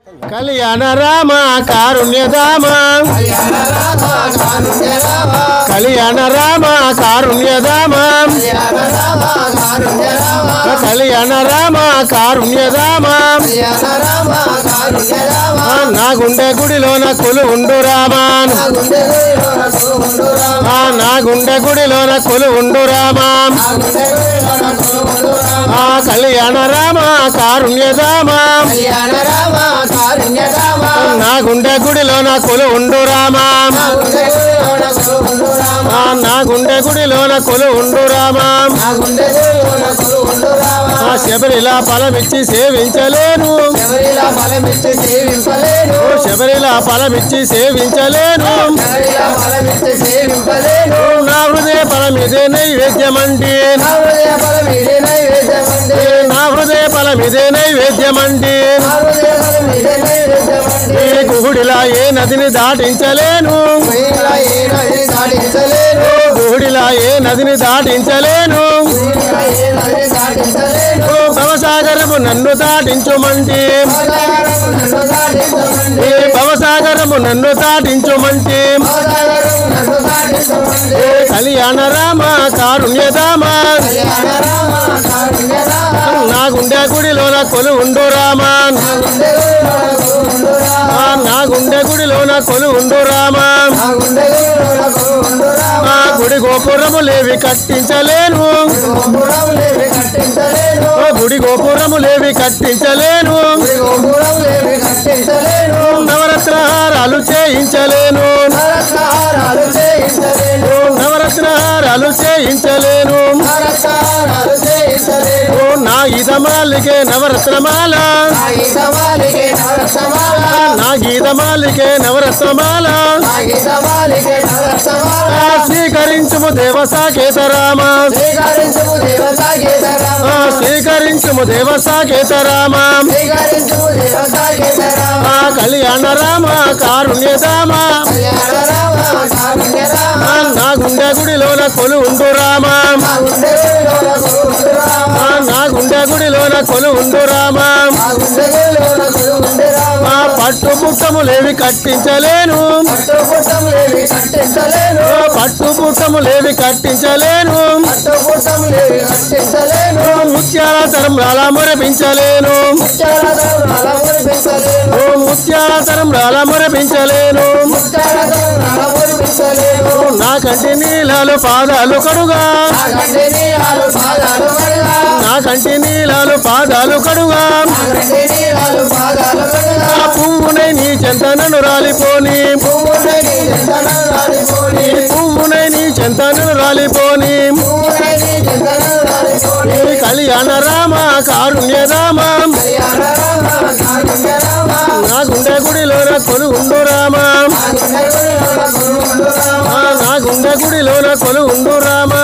కళ్యాణ రామ కారుణ్యధామ కళ్యాణ రామ కారుణ్యధామ కళ్యాణ రామ కారుణ్యధామ నా గుండె గుడిలోన కొలు ఉండు రామా నా గుండె గుడిలోన కొలు ఉండు రామా కళ్యాణ రామ కారుణ్యధామ నా గుండె గుడిలోన కొలు ఉండు రామా నా గుండె గుడిలోన కొలు ఉండు రామా శబరిలా ఫలమిచ్చి సేవించలేను శబరిలా ఫలమిచ్చి సేవించలేను నా హృదయ ఫలమిదే నైవేద్యమండి నా హృదయ ఫలమిదే నైవేద్యమండి గుహుడిలా ఏ నదిని దాటించలేను గుహుడిలా ఏ నదిని దాటించలేను భవసాగరము నన్ను దాటించుమంటే భవసాగరము నన్ను దాటించుమంటే కళ్యాణ రామ కారుణ్యధామ నా గుండె గుడిలోన కొలు ఉండు రామా నా గుండె గుడిలోన కొలు ఉండు రామా గుడి గోపురములేవి కట్టించలేను గుడి గోపురములేవి కట్టించలేను నవరత్నహారాలు చేయించలేను నవరత్నహారాలు చేయించలేను నా గీతమాలికే నవరత్నమాల నా గీతమాలికే నవరత్నమాల స్వీకరించుము దేవ సాకేత రామ స్వీకరించుము దేవ సాకేత రామ కళ్యాణ రామ కారుణ్యధామ నా గుండె గుడిలోన కొలు ఉండు రామా నా గుండె గుడిలోన కొలు ఉండు రామా పట్టు పుట్టములేవి కట్టించలేను పట్టు పుట్టములేవి కట్టించలేను ముత్యాల తరంలాల మురపించలేను ముత్యాల తరంలాల మురపించలేను నా కంటి నీలాలు పాదాలు కడుగా నా కంటి నీలాలు పాదాలు కడుగా పువ్వునై నీ చెంతనను రాలిపోని పువ్వునై నీ చెంతనను రాలిపోని కళ్యాణ రామ కారుణ్యధామ నా గుండె గుడిలోన కొలు ఉండు రామా నా గుండె గుడిలోన కొలు ఉండు రామా